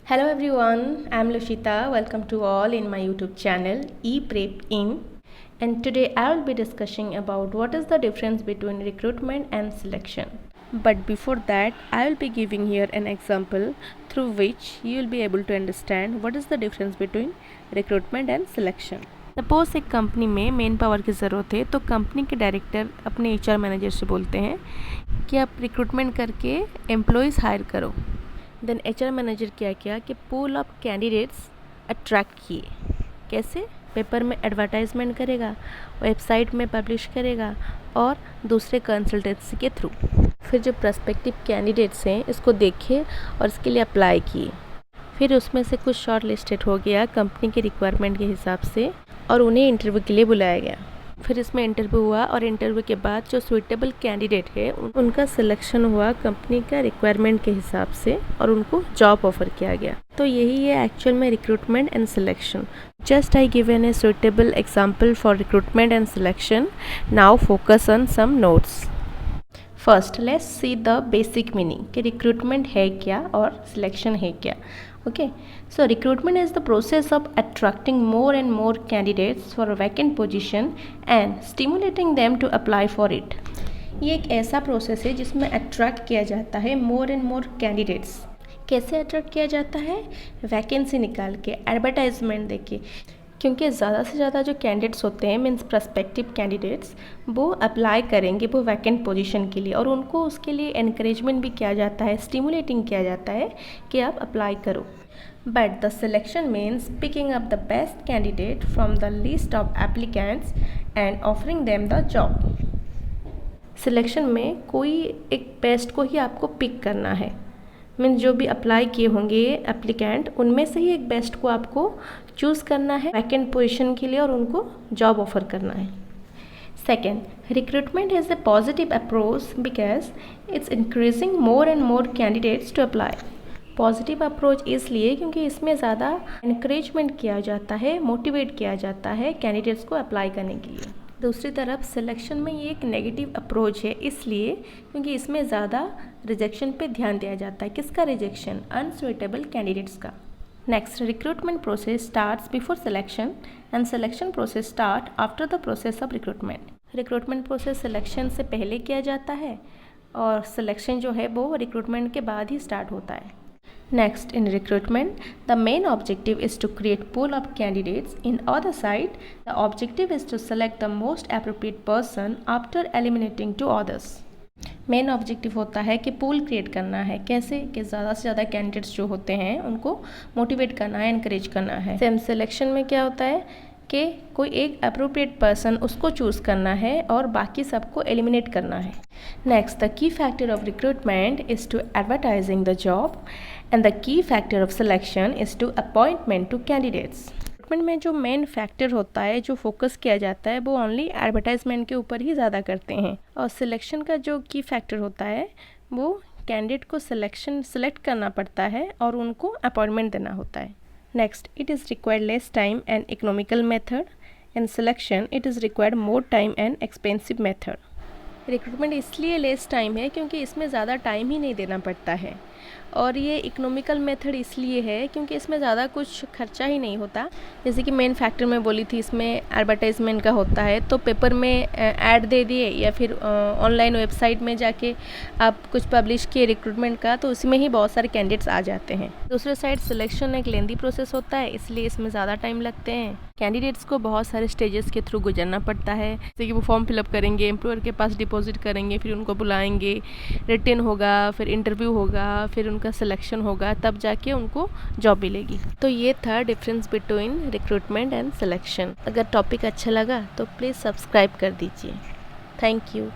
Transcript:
Hello everyone, I'm Lushita. Welcome to all in my YouTube channel ePrep In. And today I will be discussing about what is the difference between recruitment and selection. But before that, I will be giving here an example through which you will be able to understand what is the difference between recruitment and selection. Suppose एक company में main power की ज़रूरत है तो company के director अपने HR manager से बोलते हैं कि आप रिक्रूटमेंट करके एम्प्लॉयज़ हायर करो। देन एचआर मैनेजर क्या किया कि पूल ऑफ कैंडिडेट्स अट्रैक्ट किए। कैसे? पेपर में एडवर्टाइजमेंट करेगा, वेबसाइट में पब्लिश करेगा और दूसरे कंसल्टेंसी के थ्रू। फिर जो प्रस्पेक्टिव कैंडिडेट्स हैं इसको देखे और इसके लिए अप्लाई किए। फिर उसमें से कुछ शॉर्ट लिस्टेड हो गया कंपनी के रिक्वायरमेंट के हिसाब से और उन्हें इंटरव्यू के लिए बुलाया गया। फिर इसमें इंटरव्यू हुआ और इंटरव्यू के बाद जो सुइटेबल कैंडिडेट है उनका सिलेक्शन हुआ कंपनी का रिक्वायरमेंट के हिसाब से और उनको जॉब ऑफर किया गया। तो यही है एक्चुअल में recruitment and selection. Just I given a suitable example for recruitment and selection. Now focus on some notes. First let's see the basic meaning कि रिक्रूटमेंट है क्या और सिलेक्शन है क्या। Okay, so recruitment is the process of attracting more and more candidates for a vacant position and stimulating them to apply for it. ये एक ऐसा process है जिसमें अट्रैक्ट किया जाता है मोर एंड मोर कैंडिडेट्स। कैसे अट्रैक्ट किया जाता है? वैकेंसी निकाल के, एडवर्टाइजमेंट देके। क्योंकि ज़्यादा से ज़्यादा जो कैंडिडेट्स होते हैं मीन्स प्रस्पेक्टिव कैंडिडेट्स वो अप्लाई करेंगे वो वैकेंट पोजीशन के लिए और उनको उसके लिए एनकरेजमेंट भी किया जाता है, स्टिमुलेटिंग किया जाता है कि आप अप्लाई करो। But the selection means picking up the best candidate from the list of applicants and offering them the job. Selection में कोई एक बेस्ट को ही आपको पिक करना है। मीन्स जो भी अप्लाई किए होंगे एप्लीकेंट उनमें से ही एक बेस्ट को आपको चूज़ करना है वैकेंट पोजीशन के लिए और उनको जॉब ऑफर करना है। Second, recruitment is a positive approach because it's increasing more and more candidates to apply. Positive approach इसलिए क्योंकि इसमें ज़्यादा इनक्रेजमेंट किया जाता है, मोटिवेट किया जाता है कैंडिडेट्स को अप्लाई करने के लिए। दूसरी तरफ सिलेक्शन में ये एक नेगेटिव अप्रोच है इसलिए क्योंकि इसमें ज़्यादा रिजेक्शन पे ध्यान दिया जाता है। किसका रिजेक्शन? अनसुइटेबल कैंडिडेट्स का। Next, recruitment process starts before selection and selection process start after the process of recruitment. Recruitment process selection से पहले किया जाता है और सिलेक्शन जो है वो रिक्रूटमेंट के बाद ही स्टार्ट होता है। Next, in recruitment, the main objective is to create pool of candidates. In other side, the objective is to select the most appropriate person after eliminating two others. Main objective होता है कि pool create करना है। कैसे? कि ज़्यादा से ज़्यादा कैंडिडेट्स जो होते हैं उनको मोटिवेट करना है, इनकरेज करना है। सेम सिलेक्शन में क्या होता है कि कोई एक अप्रोप्रिएट पर्सन उसको चूज़ करना है और बाकी सबको एलिमिनेट करना है। Next, the key factor of recruitment is to advertising the job and the key factor of selection is to appointment to candidates. Recruitment में जो मेन फैक्टर होता है, जो फोकस किया जाता है वो ओनली एडवर्टाइजमेंट के ऊपर ही ज़्यादा करते हैं और सिलेक्शन का जो की फैक्टर होता है वो कैंडिडेट को सेलेक्ट करना पड़ता है और उनको अपॉइंटमेंट देना होता है। Next, it is required less time and economical method. In selection, it is required more time and expensive method. Recruitment इसलिए लेस टाइम है क्योंकि इसमें ज़्यादा टाइम ही नहीं देना पड़ता है और ये इकोनॉमिकल मेथड इसलिए है क्योंकि इसमें ज़्यादा कुछ खर्चा ही नहीं होता। जैसे कि मेन फैक्टर मैं बोली थी इसमें एडवर्टाइजमेंट का होता है तो पेपर में ऐड दे दिए या फिर ऑनलाइन वेबसाइट में जाके आप कुछ पब्लिश किए रिक्रूटमेंट का तो उसमें ही बहुत सारे कैंडिडेट्स आ जाते हैं। दूसरे साइड सिलेक्शन एक लेंदी प्रोसेस होता है इसलिए इसमें ज़्यादा टाइम लगते हैं। कैंडिडेट्स को बहुत सारे स्टेजेस के थ्रू गुजरना पड़ता है जैसे कि वो फॉर्म फिलअप करेंगे, एम्प्लॉयर के पास डिपॉजिट करेंगे, फिर उनको बुलाएंगे, रिटन होगा, फिर इंटरव्यू होगा, फिर उनका सिलेक्शन होगा, तब जाके उनको जॉब मिलेगी। तो ये था difference between recruitment and selection. अगर टॉपिक अच्छा लगा तो प्लीज़ सब्सक्राइब कर दीजिए। Thank you.